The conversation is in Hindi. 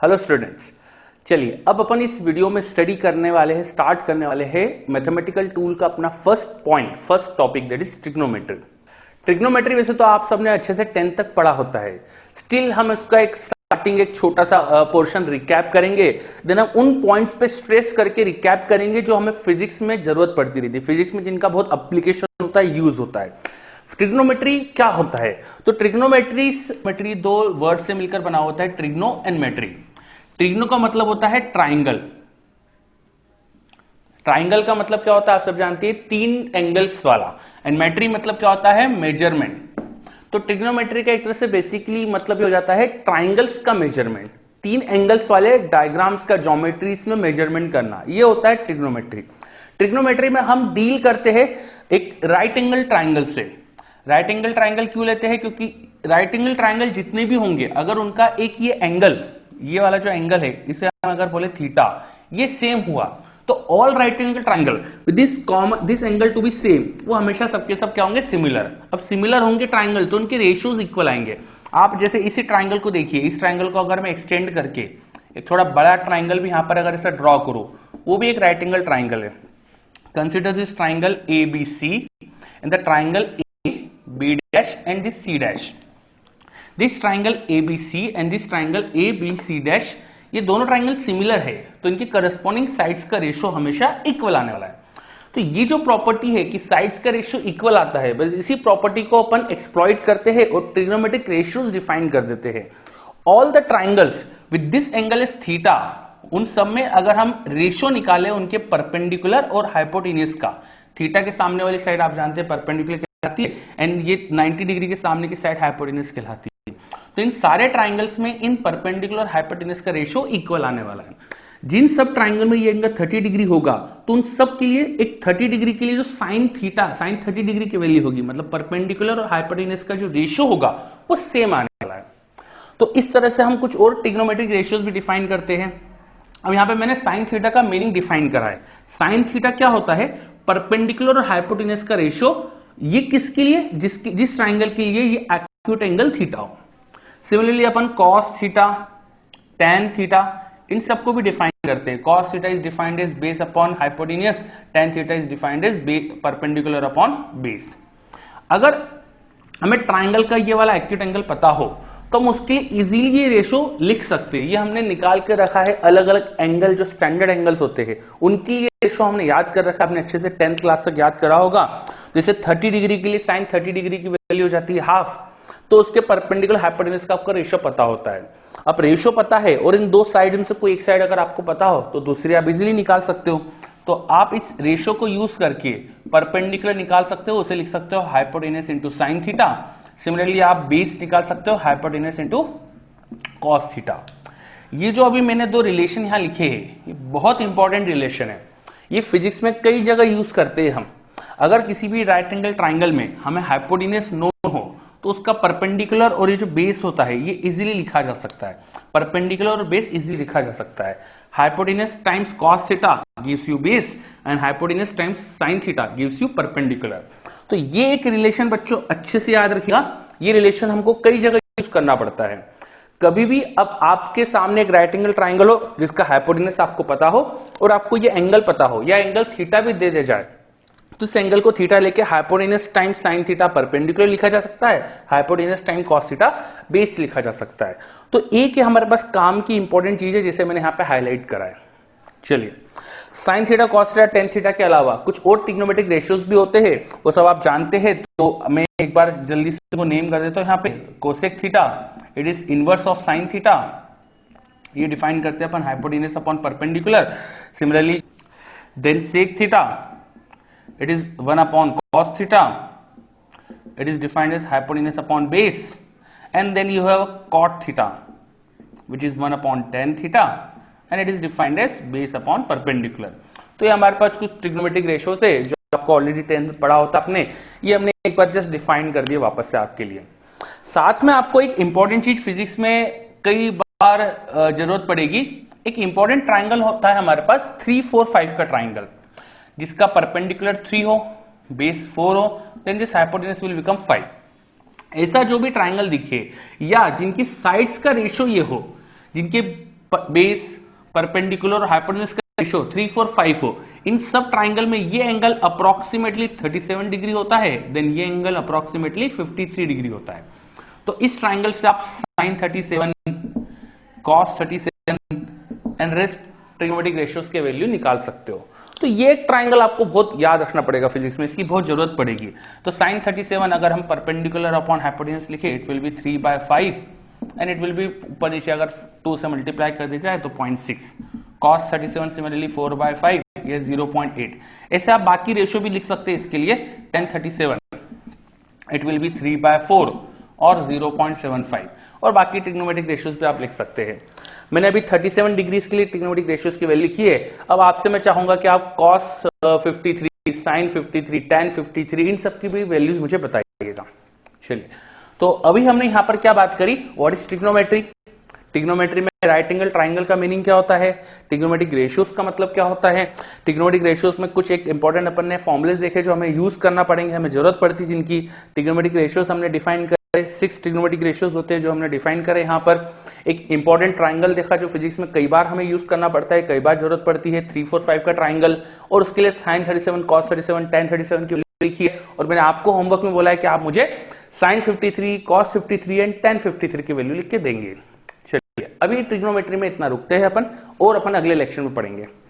हेलो स्टूडेंट्स, चलिए अब अपन इस वीडियो में स्टार्ट करने वाले हैं मैथमेटिकल टूल का अपना first topic, that is trigonometry. Trigonometry वैसे तो आप सबने अच्छे से 10th तक पढ़ा होता है, स्टिल हम इसका एक छोटा सा पोर्शन रिकैप करेंगे। देन हम उन पॉइंट्स पे स्ट्रेस करके रिकैप करेंगे जो हमें फिजिक्स में जरूरत पड़ती रही थी, फिजिक्स में जिनका बहुत एप्लीकेशन होता है, यूज होता है। ट्रिग्नोमेट्री क्या होता है? तो ट्रिग्नोमेट्री दो वर्ड से मिलकर बना होता है, ट्रिग्नो एंड मेट्री। ट्रिग्नो का मतलब होता है ट्राइंगल। ट्राइंगल का मतलब क्या होता है आप सब जानते हैं, 3 एंगल्स वाला। एंड मेट्री मतलब क्या होता है, मेजरमेंट। तो ट्रिग्नोमेट्री का एक तरह से बेसिकली मतलब हो जाता है ट्राइंगल्स का मेजरमेंट, 3 एंगल्स वाले डायग्राम्स का ज्योमेट्रीज में मेजरमेंट करना, ये होता है ट्रिग्नोमेट्री। ट्रिग्नोमेट्री में हम डील करते हैं एक राइट एंगल ट्राइंगल से। राइट एंगल ट्राइंगल क्यों लेते हैं? क्योंकि राइट एंगल ट्राइंगल जितने भी होंगे, अगर उनका एक ये एंगल, ये वाला जो एंगल है, इसे हम अगर बोले थीटा, ये सेम हुआ, तो all right angle triangle with this angle to be same, वो हमेशा सबके सब क्या होंगे, सिमिलर। अब सिमिलर होंगे ट्राइंगल तो उनके रेशियोज इक्वल आएंगे। आप जैसे इसी ट्राइंगल को देखिए, इस ट्राइंगल को अगर मैं एक्सटेंड करके एक थोड़ा बड़ा ट्राइंगल भी यहां पर अगर इसे ड्रॉ करूं, वो भी एक राइट एंगल ट्राइंगल है। Consider this triangle ABC and the triangle B dash and this C dash. This triangle ABC and this triangle ABC dash, ये दोनों ट्राइंगल सिमिलर है, तो इनकी करस्पॉन्डिंग साइड्स का रेशियो हमेशा इक्वल आने वाला है। तो ये जो प्रॉपर्टी है कि साइड्स का रेशियो इक्वल आता है, बस इसी प्रॉपर्टी को अपन एक्सप्लॉइट करते हैं और ट्रिग्नोमेट्रिक रेशियोज डिफाइन कर देते हैं। All the triangles with this angle is theta, उन सब में अगर हम रेशियो निकाले उनके परपेंडिकुलर और हाइपोटेन्यूज का, थीटा के सामने वाली साइड आप जानते हैं परपेंडिकुलर एंड ये 90 डिग्री के सामने की साइड हाइपोटेन्यूज कहलाती है। तो इन सारे ट्राइंगल्स में इन परपेंडिकुलर हाइपोटेन्यूज का रेशियो इक्वल आने वाला है। जिन सब ट्राइंगल में ये एंगल 30 डिग्री होगा, तो उन सब के लिए एक 30 डिग्री के लिए जो साइन 30 डिग्री की वैल्यू होगी, मतलब परपेंडिकुलर और हाइपोटेन्यूज का जो रेशियो होगा वो सेम आने वाला है। तो इस तरह से हम कुछ और ट्रिग्नोमेट्रिक रेशियोज भी डिफाइन करते हैं। अब यहां पे मैंने साइन थीटा का मीनिंग डिफाइन करा है। साइन थीटा क्या होता है? परपेंडिकुलर और हाइपोटेन्यूज का रेशियो, ये किसके लिए? जिस ट्राइंगल के लिए ये एक्यूट एंगल थीटा हो। सिमिलरली अपन कॉस थीटा, टैन थीटा, इन सबको भी डिफाइन करते हैं। Cos theta is defined as base upon hypotenuse, tan theta is defined as perpendicular upon base. अगर हमें ट्राइंगल का ये वाला एक्यूट एंगल पता हो तो हम उसके इजीली ये रेशो लिख सकते हैं। ये हमने निकाल के रखा है, अलग अलग एंगल जो स्टैंडर्ड एंगल्स होते हैं उनकी ये रेशो हमने याद कर रखा है, आपने अच्छे से 10th क्लास तक याद करा होगा। जैसे 30 डिग्री के लिए साइन 30 डिग्री की वैल्यू हो जाती है हाफ, तो उसके परपेंडिकुलर हाइपोटेन्यूज का आपको रेशो पता होता है। अब रेशो पता है और इन दो साइड में से कोई एक साइड अगर आपको पता हो तो दूसरी आप इजिली निकाल सकते हो। तो आप इस रेशो को यूज करके परपेंडिकुलर निकाल सकते हो, उसे लिख सकते हो hypotenuse into sine theta. Similarly आप बेस निकाल सकते हो हाइपोटेन्यूज इंटू कॉस थीटा। ये जो अभी मैंने दो रिलेशन यहां लिखे हैं, ये बहुत इंपॉर्टेंट रिलेशन है। ये फिजिक्स में कई जगह यूज करते हैं हम। अगर किसी भी राइट एंगल ट्राइंगल में हमें हाइपोटेन्यूज नोन हो तो उसका परपेंडिकुलर और ये जो बेस होता है ये इजीली लिखा जा सकता है। परपेंडिकुलर और बेस इजीली लिखा जा सकता है। Hypotenuse times cos theta gives you base and hypotenuse times sine theta gives you perpendicular. तो ये एक रिलेशन बच्चों अच्छे से याद रखिएगा। ये रिलेशन हमको कई जगह यूज करना पड़ता है। कभी भी अब आपके सामने एक राइट एंगल ट्राइंगल हो जिसका हाइपोटेन्यूज आपको पता हो और आपको ये एंगल पता हो या एंगल थीटा भी दे जाए, तो इस एंगल को थीटा लेके hypotenuse times sine theta perpendicular लिखा जा सकता है, hypotenuse time cos theta base लिखा जा सकता है। तो एक हमारे पास काम की इंपॉर्टेंट चीज है जिसे मैंने यहां पे हाईलाइट करा है। चलिए, sine theta, cos theta, tan theta के अलावा कुछ और ट्रिग्नोमेट्रिक रेशियोज भी होते हैं, वो सब आप जानते हैं। तो मैं एक बार जल्दी से नेम कर देता हूं। यहाँ पे cosec theta, it is inverse of sine theta, ये डिफाइन करते हैं अपन hypotenuse upon perpendicular. Similarly then sec theta, it is 1 upon cos theta, it is defined as hypotenuse upon base, and then you have cot theta which is 1 upon tan theta and it is defined as base upon perpendicular। तो ये हमारे पास कुछ ट्रिग्नोमेट्रिक रेशियोज है जो आपको ऑलरेडी 10th में पढ़ा होता आपने, ये हमने एक बार जस्ट डिफाइन कर दिया वापस से आपके लिए। साथ में आपको एक इंपॉर्टेंट चीज फिजिक्स में कई बार जरूरत पड़ेगी। एक इंपॉर्टेंट ट्राइंगल होता है हमारे पास 3, 4, 5 का ट्राइंगल, जिसका परपेंडिकुलर 3 हो, बेस 4 हो, then this hypotenuse will become 5। ऐसा जो भी ट्राइंगल दिखे या जिनकी साइड्स का रेशियो ये हो, जिनके बेस, परपेंडिकुलर और हाइपोटेन्यूज का रेशियो 3, 4, 5 हो, इन सब ट्राइंगल में ये एंगल अप्रोक्सीमेटली 37 डिग्री होता है, देन ये एंगल अप्रोक्सीमेटली 53 डिग्री होता है। तो इस ट्राइंगल से आप sin 37, cos 37 and rest trigonometric ratios के वैल्यू निकाल सकते हो। तो ये एक ट्राइंगल आपको बहुत याद रखना पड़ेगा फिजिक्स में, इसकी बहुत जरूरत पड़ेगी। तो sin 37 अगर हम परपेंडिकुलर अपॉन हाइपोटेन्यूज लिखे, it will be 3/5 and it will be ऊपर नीचे अगर 2 से मल्टीप्लाई कर दी जाए तो 0.6। cos 37 सिमिलरली 4/5, ये 0.8। ऐसे आप बाकी रेशियो भी लिख सकते हैं इसके लिए। tan 37 इट विल बी 3/4 और 0.75, और बाकी ट्रिग्नोमेट्रिक रेशियोज भी आप लिख सकते हैं। मैंने अभी 37 डिग्रीज के लिए ट्रिग्नोमेट्रिक रेशियोज की वैल्यू लिखी है। अब आपसे मैं चाहूंगा कि आप cos 53, sin 53, tan 53, इन सब की भी वैल्यूज मुझे बताइएगा। चलिए, तो अभी हमने यहां पर क्या बात करी, व्हाट इज ट्रिग्नोमेट्री। ट्रिग्नोमेट्री में राइट एंगल ट्राइंगल का मीनिंग क्या होता है, ट्रिग्नोमेट्रिक रेशियोज का मतलब क्या होता है। ट्रिग्नोमेट्रिक रेशियोज में कुछ एक इंपॉर्टेंट अपन ने फॉर्मुलेज देखे जो हमें यूज करना पड़ेंगे, हमें जरूरत पड़ती है जिनकी। ट्रिग्नोमेट्रिक रेशियोज हमने डिफाइन करे, 6 ट्रिग्नोमेट्रिक रेशियोज होते हैं जो हमने डिफाइन करे। यहाँ पर एक इंपॉर्टेंट ट्राइंगल देखा जो फिजिक्स में कई बार हमें यूज करना पड़ता है, कई बार जरूरत पड़ती है, 3, 4, 5 का ट्राइंगल, और उसके लिए sin 37, cos 37, tan 37 की लिखी है। और मैंने आपको होमवर्क में बोला है कि आप मुझे sin 53, cos 53 एंड tan 53 की वैल्यू लिख के देंगे। चलिए, अभी ट्रिग्नोमेट्री में इतना रुकते हैं अपन, और अपन अगले लेक्चर में पढ़ेंगे।